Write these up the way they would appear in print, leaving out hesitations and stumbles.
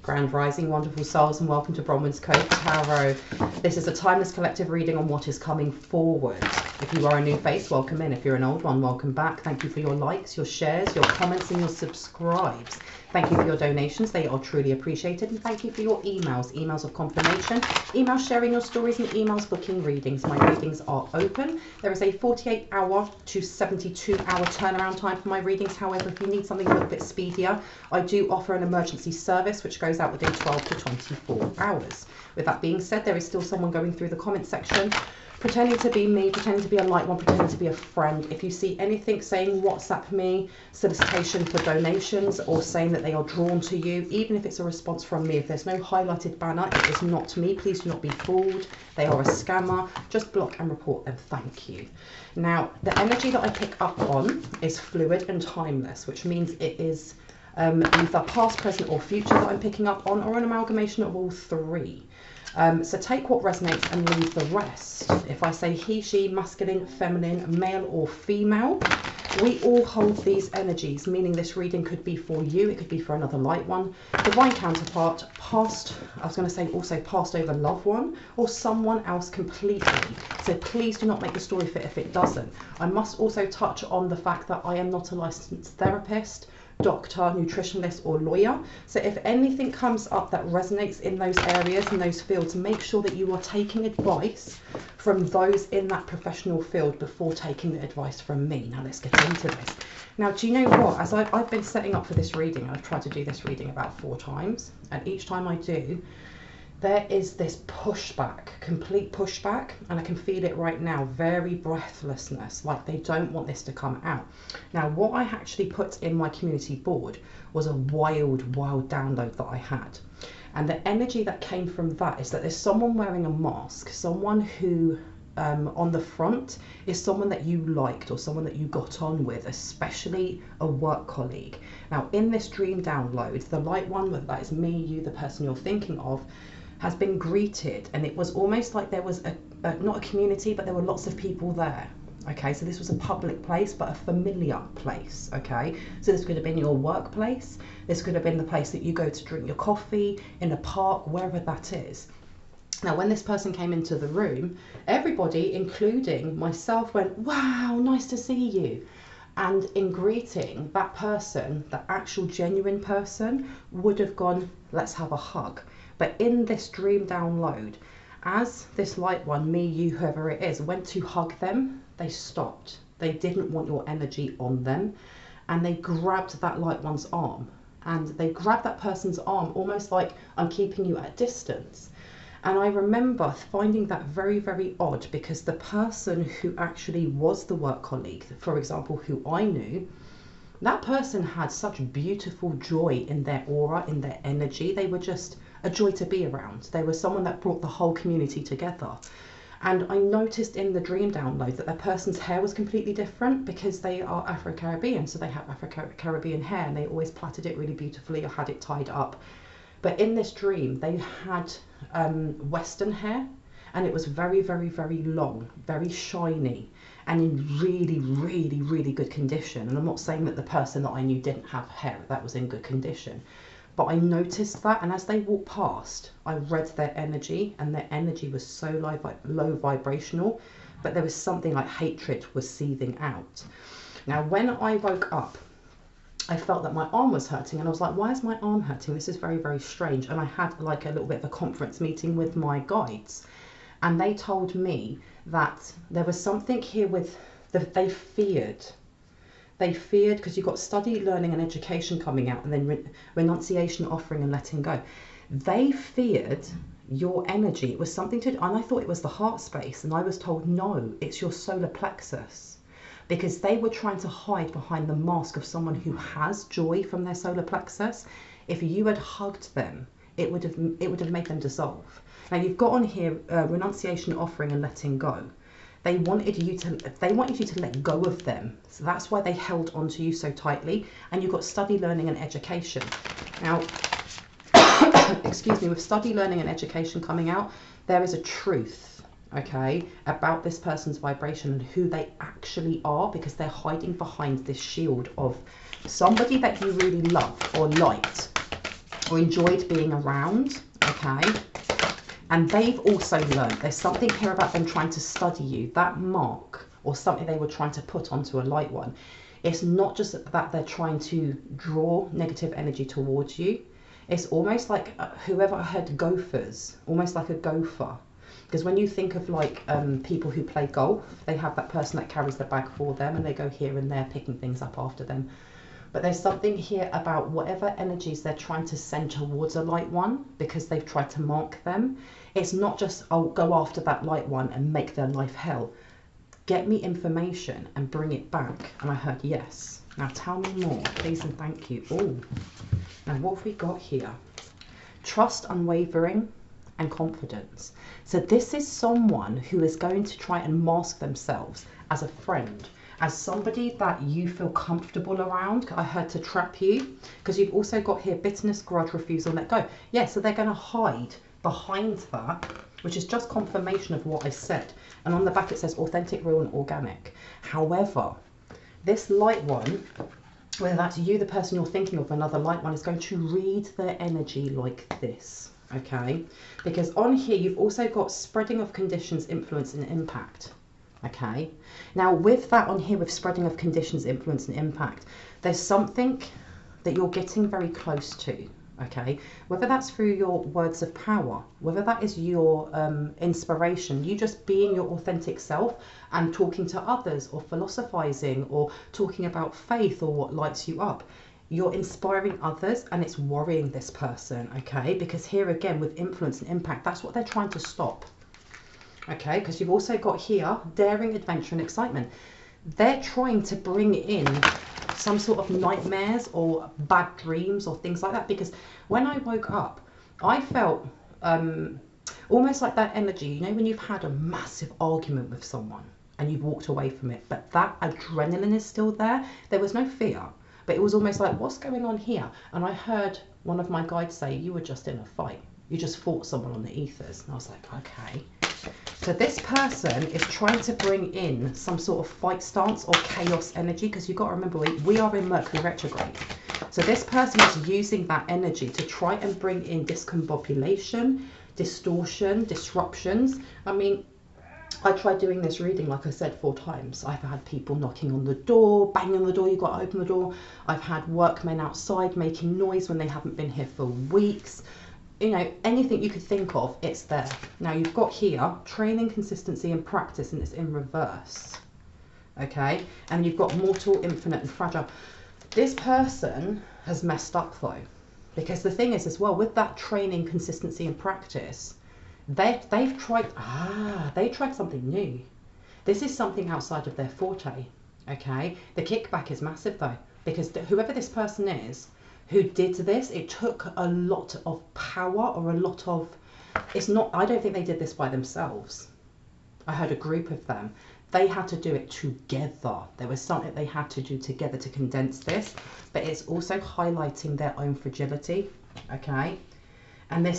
Grand Rising, wonderful souls, and welcome to Bronwen's Code Tarot. This is a timeless collective reading on what is coming forward. If you are a new face, welcome in. If you're an old one, welcome back. Thank you for your likes, your shares, your comments, and your subscribes. Thank you for your donations. They are truly appreciated. And thank you for your emails of confirmation, emails sharing your stories, and emails booking readings. My readings are open. There is a 48-hour to 72-hour turnaround time for my readings. However, if you need something a little bit speedier, I do offer an emergency service which goes out within 12 to 24 hours. With that being said, there is still someone going through the comment section pretending to be me, pretending to be a light one, pretending to be a friend. If you see anything saying WhatsApp me, solicitation for donations, or saying that they are drawn to you, even if it's a response from me, if there's no highlighted banner, it is not me. Please do not be fooled. They are a scammer. Just block and report them. Thank you. Now, the energy that I pick up on is fluid and timeless, which means it is either past, present, or future that I'm picking up on, or an amalgamation of all three. So take what resonates and leave the rest. If I say he, she, masculine, feminine, male or female, we all hold these energies, meaning this reading could be for you, it could be for another light one, divine counterpart, past, I was going to say also passed over loved one, or someone else completely. So please do not make the story fit if it doesn't. I must also touch on the fact that I am not a licensed therapist, doctor, nutritionist, or lawyer. So if anything comes up that resonates in those areas and those fields, make sure that you are taking advice from those in that professional field before taking the advice from me. Now let's get into this. Now, do you know what? As I've been setting up for this reading, I've tried to do this reading about 4 times, and each time I do, there is this pushback, complete pushback, and I can feel it right now, very breathlessness, like they don't want this to come out. Now, what I actually put in my community board was a wild download that I had. And the energy that came from that is that there's someone wearing a mask, someone who on the front is someone that you liked or someone that you got on with, especially a work colleague. Now, in this dream download, the light one, whether that is me, you, the person you're thinking of, has been greeted, and it was almost like there was not a community, but there were lots of people there. Okay, so this was a public place, but a familiar place. Okay, so this could have been your workplace, this could have been the place that you go to drink your coffee, in a park, wherever that is. Now, when this person came into the room, everybody, including myself, went, wow, nice to see you. And in greeting, that person, the actual genuine person, would have gone, let's have a hug. But in this dream download, as this light one, me, you, whoever it is, went to hug them, they stopped. They didn't want your energy on them. And they grabbed that light one's arm. And they grabbed that person's arm almost like, I'm keeping you at a distance. And I remember finding that very odd, because the person who actually was the work colleague, for example, who I knew, that person had such beautiful joy in their aura, in their energy. They were just a joy to be around. They were someone that brought the whole community together. And I noticed in the dream download that the person's hair was completely different, because they are Afro-Caribbean, so they have Afro-Caribbean hair, and they always plaited it really beautifully or had it tied up. But in this dream, they had Western hair, and it was very long, very shiny, and in really good condition. And I'm not saying that the person that I knew didn't have hair, that was in good condition. But I noticed that, and as they walked past, I read their energy, and their energy was so low vibrational, but there was something like hatred was seething out. Now, when I woke up, I felt that my arm was hurting, and I was like, why is my arm hurting? This is very strange. And I had like a little bit of a conference meeting with my guides, and they told me that there was something here with they feared, because you've got study, learning and education coming out, and then renunciation, offering and letting go. They feared your energy. It was something to, and I thought it was the heart space, and I was told, no, it's your solar plexus. Because they were trying to hide behind the mask of someone who has joy from their solar plexus. If you had hugged them, it would have made them dissolve. Now, you've got on here renunciation, offering and letting go. They wanted you to let go of them. So that's why they held onto you so tightly. And you've got study, learning and education. Now, excuse me, with study, learning and education coming out, there is a truth, okay, about this person's vibration and who they actually are, because they're hiding behind this shield of somebody that you really loved or liked. or enjoyed being around, okay? And they've also learned, there's something here about them trying to study you, that mark or something they were trying to put onto a light one. It's not just that they're trying to draw negative energy towards you. It's almost like, whoever heard gophers, almost like a gopher. Because when you think of like people who play golf, they have that person that carries the bag for them and they go here and there picking things up after them. But there's something here about whatever energies they're trying to send towards a light one because they've tried to mark them. It's not just, oh, go after that light one and make their life hell. Get me information and bring it back. And I heard yes. Now tell me more, please and thank you. Oh, now what have we got here? Trust, unwavering, and confidence. So this is someone who is going to try and mask themselves as a friend, as somebody that you feel comfortable around. I heard to trap you, because you've also got here bitterness, grudge, refusal, let go. Yeah, so they're going to hide behind that, which is just confirmation of what I said. And on the back it says authentic, real and organic. However, this light one, whether that's you, the person you're thinking of, another light one, is going to read their energy like this, okay? Because on here you've also got spreading of conditions, influence and impact. Okay, now with that on here, with spreading of conditions, influence and impact, there's something that you're getting very close to, okay? Whether that's through your words of power, whether that is your inspiration, you just being your authentic self and talking to others, or philosophizing, or talking about faith, or what lights you up. You're inspiring others and it's worrying this person, okay? Because here again, with influence and impact, that's what they're trying to stop. Okay, because you've also got here daring, adventure and excitement. They're trying to bring in some sort of nightmares or bad dreams or things like that, because when I woke up I felt almost like that energy, you know, when you've had a massive argument with someone and you've walked away from it, but that adrenaline is still there. There was no fear, but it was almost like, what's going on here? And I heard one of my guides say, you were just in a fight, you just fought someone on the ethers. And I was like, okay. So this person is trying to bring in some sort of fight stance or chaos energy, because you've got to remember, we are in Mercury retrograde. So this person is using that energy to try and bring in discombobulation, distortion, disruptions. I mean, I tried doing this reading, like I said, 4 times. I've had people knocking on the door, banging on the door, you've got to open the door. I've had workmen outside making noise when they haven't been here for weeks. You know, anything you could think of, it's there. Now you've got here training, consistency and practice, and it's in reverse. Okay, and you've got mortal, infinite and fragile. This person has messed up though, because the thing is as well, with that training, consistency and practice, they've tried something new. This is something outside of their forte. Okay, the kickback is massive though, because whoever this person is who did this, it took a lot of power, or a lot of, it's not, I don't think they did this by themselves. I heard a group of them. They had to do it together. There was something they had to do together to condense this, but it's also highlighting their own fragility, okay? And there's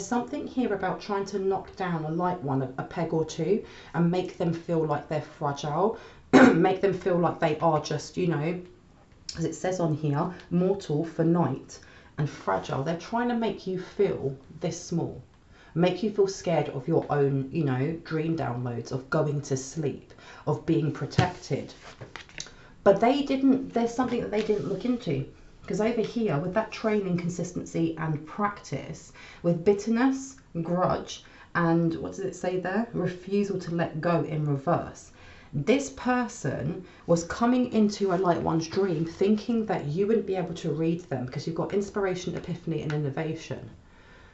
something here about trying to knock down a light one, a peg or two, and make them feel like they're fragile, make them feel like they are just, you know, as it says on here, mortal for night and fragile. They're trying to make you feel this small, make you feel scared of your own, you know, dream downloads, of going to sleep, of being protected. But they didn't, there's something that they didn't look into, because over here with that training, consistency and practice, with bitterness, grudge, and what does it say there? Refusal to let go in reverse. This person was coming into a light one's dream thinking that you wouldn't be able to read them, because you've got inspiration, epiphany and innovation.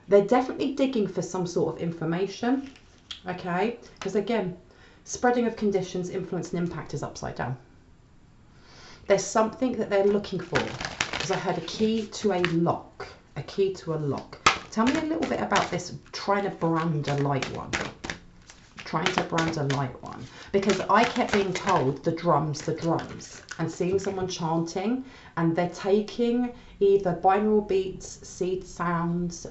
They're definitely digging for some sort of information, okay? Because again, spreading of conditions, influence and impact is upside down. There's something that they're looking for, because I heard a key to a lock, a key to a lock. Tell me a little bit about this trying to brand a light one. Trying to brand a light one, because I kept being told the drums, and seeing someone chanting, and they're taking either binaural beats, seed sounds,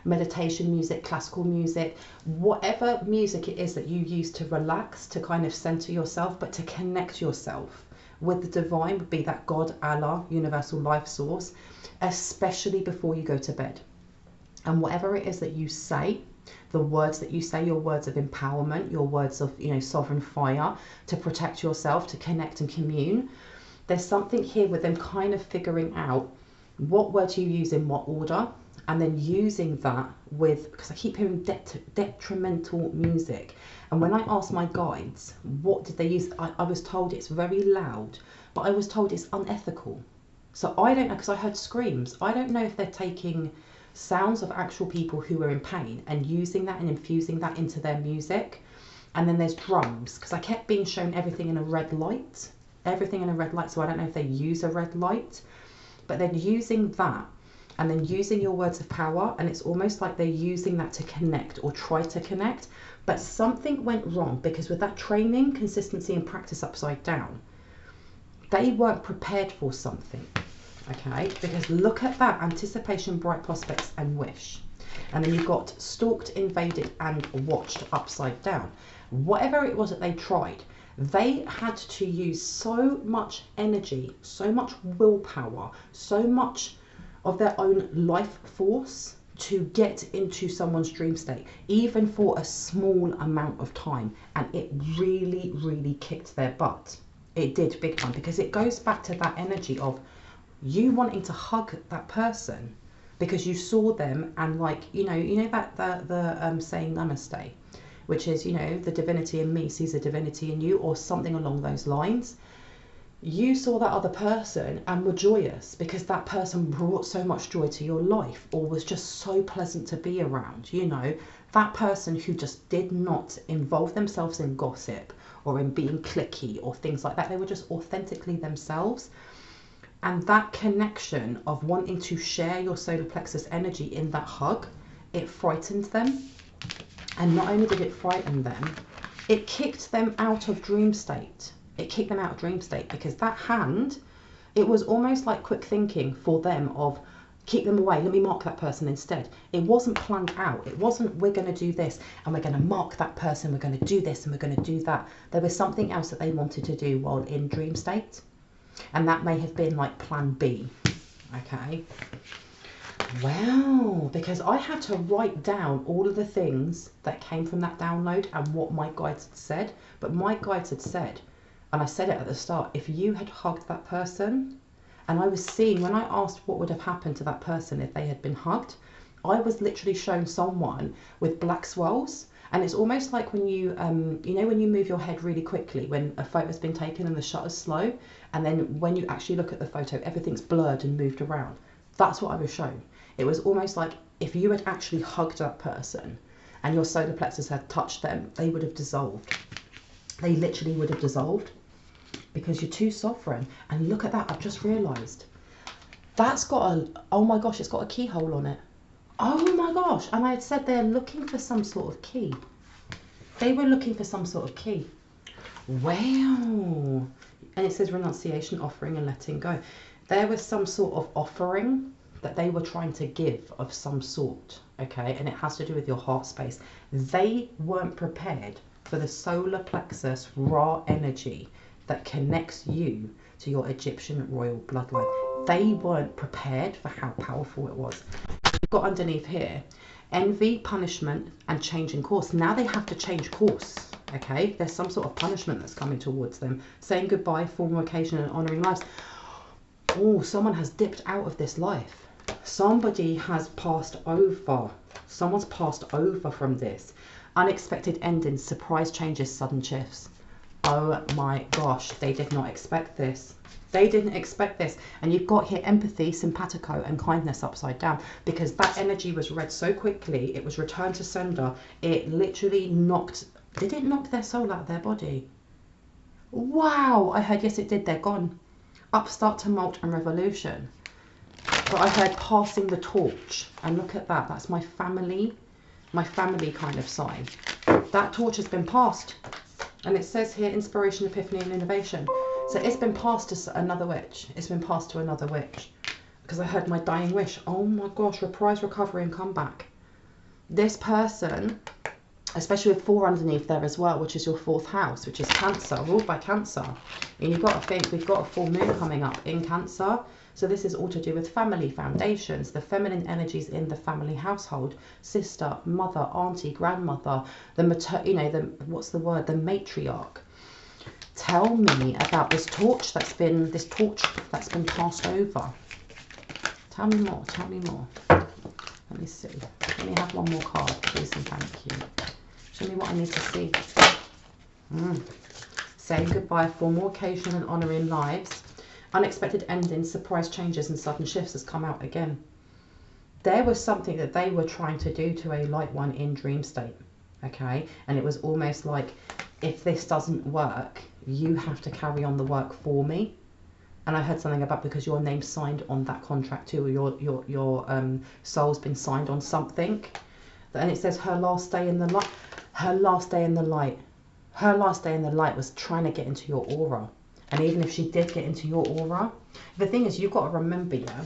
meditation music, classical music, whatever music it is that you use to relax, to kind of center yourself, but to connect yourself with the divine would be that God, Allah, universal life source, especially before you go to bed. And whatever it is that you say, the words that you say, your words of empowerment, your words of, you know, sovereign fire to protect yourself, to connect and commune. There's something here with them kind of figuring out what words you use in what order, and then using that with, because I keep hearing detrimental music. And when I asked my guides, what did they use? I was told it's very loud, but I was told it's unethical. So I don't know, because I heard screams. I don't know if they're taking sounds of actual people who are in pain and using that and infusing that into their music. And then there's drums, because I kept being shown everything in a red light. Everything in a red light, so I don't know if they use a red light. But then using that, and then using your words of power, and it's almost like they're using that to connect or try to connect. But something went wrong, because with that training, consistency and practice upside down, they weren't prepared for something. Okay, because look at that: anticipation, bright prospects, and wish. And then you've got stalked, invaded, and watched upside down. Whatever it was that they tried, they had to use so much energy, so much willpower, so much of their own life force to get into someone's dream state, even for a small amount of time. And it really, really kicked their butt. It did big time, because it goes back to that energy of you wanting to hug that person because you saw them, and like, you know that the saying namaste, which is, you know, the divinity in me sees the divinity in you, or something along those lines. You saw that other person and were joyous because that person brought so much joy to your life, or was just so pleasant to be around. You know, that person who just did not involve themselves in gossip or in being cliquey or things like that. They were just authentically themselves. And that connection of wanting to share your solar plexus energy in that hug, it frightened them. And not only did it frighten them, it kicked them out of dream state. It kicked them out of dream state, because that hand, it was almost like quick thinking for them of, keep them away, let me mark that person instead. It wasn't planned out. It wasn't, we're going to do this and we're going to mark that person, we're going to do this and we're going to do that. There was something else that they wanted to do while in dream state. And that may have been like plan B. Okay. Wow, because I had to write down all of the things that came from that download and what my guides had said. But my guides had said, and I said it at the start, if you had hugged that person, and I was seeing, when I asked what would have happened to that person if they had been hugged, I was literally shown someone with black swells. And it's almost like when you, you know, when you move your head really quickly, when a photo's been taken and the shutter's slow, and then when you actually look at the photo, everything's blurred and moved around. That's what I was shown. It was almost like if you had actually hugged that person and your solar plexus had touched them, they would have dissolved. They literally would have dissolved, because you're too sovereign. And look at that, I've just realised. That's got a, oh my gosh, it's got a keyhole on it. Oh my gosh, and I had said they're looking for some sort of key. They were looking for some sort of key. Wow. And it says renunciation, offering and letting go. There was some sort of offering that they were trying to give of some sort, okay? And it has to do with your heart space. They weren't prepared for the solar plexus raw energy that connects you to your Egyptian royal bloodline. They weren't prepared for how powerful it was. We've got underneath here, envy, punishment, and changing course. Now they have to change course, okay? There's some sort of punishment that's coming towards them. Saying goodbye, formal occasion, and honouring lives. Oh, someone has dipped out of this life. Somebody has passed over. Someone's passed over from this. Unexpected endings, surprise changes, sudden shifts. Oh my gosh, they did not expect this. They didn't expect this. And you've got here empathy, simpatico, and kindness upside down, because that energy was read so quickly. It was returned to sender. It literally knocked, did it knock their soul out of their body? Wow, I heard, yes it did, they're gone. Upstart, tumult, and revolution. But I heard passing the torch. And look at that, that's my family kind of sign. That torch has been passed. And it says here, inspiration, epiphany, and innovation. So it's been passed to another witch. It's been passed to another witch. Because I heard my dying wish. Oh my gosh, reprise, recovery, and comeback. This person especially with 4 underneath there as well, which is your 4th house, which is Cancer, ruled by Cancer. And you've got to think, we've got a full moon coming up in Cancer. So this is all to do with family foundations, the feminine energies in the family household, sister, mother, auntie, grandmother, the what's the word, the matriarch. Tell me about this torch that's been passed over. Tell me more, tell me more. Let me see. Let me have one more card, please and thank you. Show me what I need to see. Saying goodbye for more occasion and honour in lives. Unexpected endings, surprise changes and sudden shifts has come out again. There was something that they were trying to do to a light one in dream state. Okay? And it was almost like, if this doesn't work, you have to carry on the work for me. And I heard something about because your name's signed on that contract too, or your soul's been signed on something. And it says her last day in the light. Her last day in the light. Her last day in the light was trying to get into your aura. And even if she did get into your aura, the thing is, you've got to remember, yeah,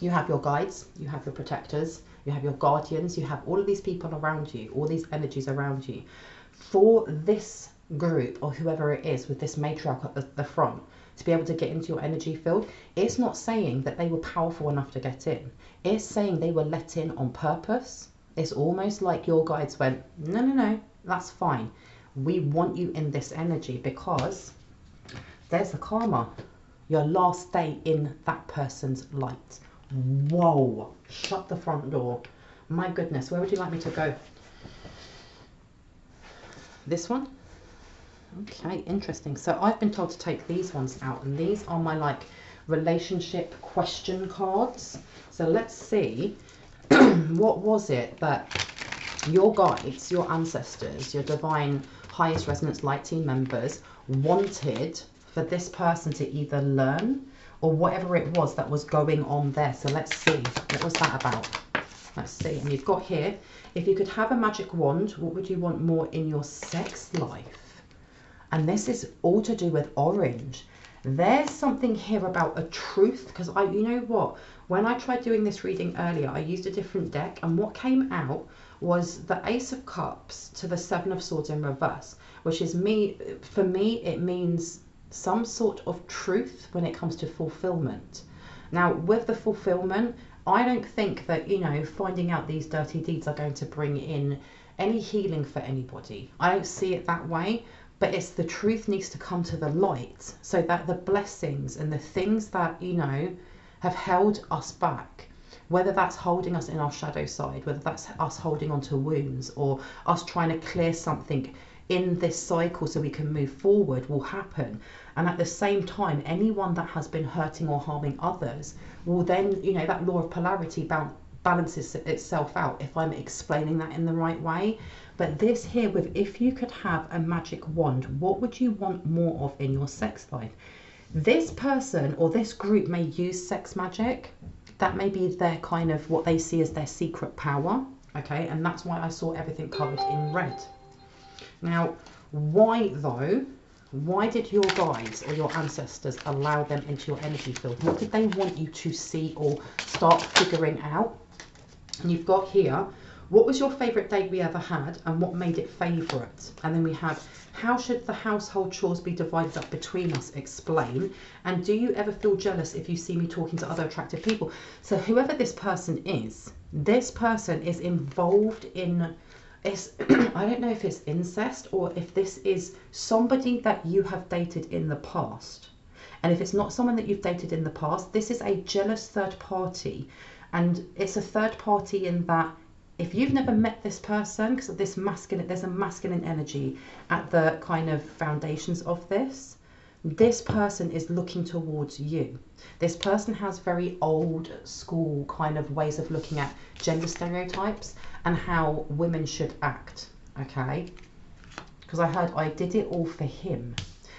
you have your guides, you have your protectors, you have your guardians, you have all of these people around you, all these energies around you. For this group, or whoever it is, with this matriarch at the front, to be able to get into your energy field, it's not saying that they were powerful enough to get in. It's saying they were let in on purpose. It's almost like your guides went, no, no, no, that's fine. We want you in this energy because there's the karma. Your last day in that person's light. Whoa. Shut the front door. My goodness, where would you like me to go? This one? Okay, interesting. So I've been told to take these ones out, and these are my like relationship question cards. So let's see, what was it that your guides, your ancestors, your divine highest resonance light team members wanted for this person to either learn, or whatever it was that was going on there. So let's see, what was that about? Let's see. And you've got here, if you could have a magic wand, what would you want more in your sex life? And this is all to do with orange. There's something here about a truth, because you know what, when I tried doing this reading earlier, I used a different deck, and what came out was the Ace of Cups to the Seven of Swords in reverse, which is for me, it means some sort of truth when it comes to fulfillment. Now, with the fulfillment, I don't think that, you know, finding out these dirty deeds are going to bring in any healing for anybody. I don't see it that way, but it's the truth needs to come to the light so that the blessings and the things that, you know, have held us back, whether that's holding us in our shadow side, whether that's us holding on to wounds, or us trying to clear something in this cycle so we can move forward, will happen. And at the same time, anyone that has been hurting or harming others will then, you know, that law of polarity balances itself out if I'm explaining that in the right way. But this here with, if you could have a magic wand, what would you want more of in your sex life? This person or this group may use sex magic. That may be their kind of, what they see as their secret power. Okay, and that's why I saw everything covered in red. Now, why though? Why did your guides or your ancestors allow them into your energy field? What did they want you to see or start figuring out? And you've got here, what was your favourite date we ever had and what made it favourite? And then we have, how should the household chores be divided up between us? Explain. And do you ever feel jealous if you see me talking to other attractive people? So whoever this person is involved in, I don't know if it's incest or if this is somebody that you have dated in the past. And if it's not someone that you've dated in the past, this is a jealous third party. And it's a third party in that if you've never met this person, because of this masculine, there's a masculine energy at the kind of foundations of this. This person is looking towards you. This person has very old school kind of ways of looking at gender stereotypes and how women should act, okay? Because I heard, I did it all for him.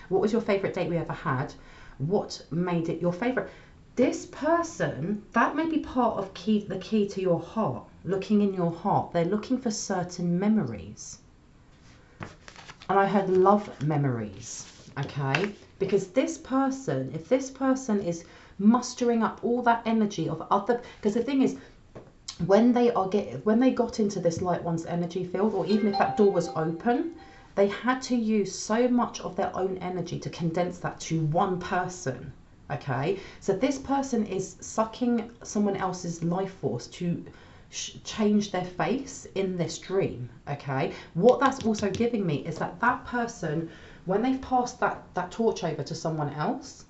What was your favourite date we ever had? What made it your favourite? This person, that may be part of the key to your heart, looking in your heart. They're looking for certain memories. And I heard love memories, okay? Because this person, if this person is mustering up all that energy of other, because the thing is, when they got into this light one's energy field, or even if that door was open, they had to use so much of their own energy to condense that to one person. Okay, so this person is sucking someone else's life force to change their face in this dream. Okay, what that's also giving me is that that person, when they've passed that torch over to someone else,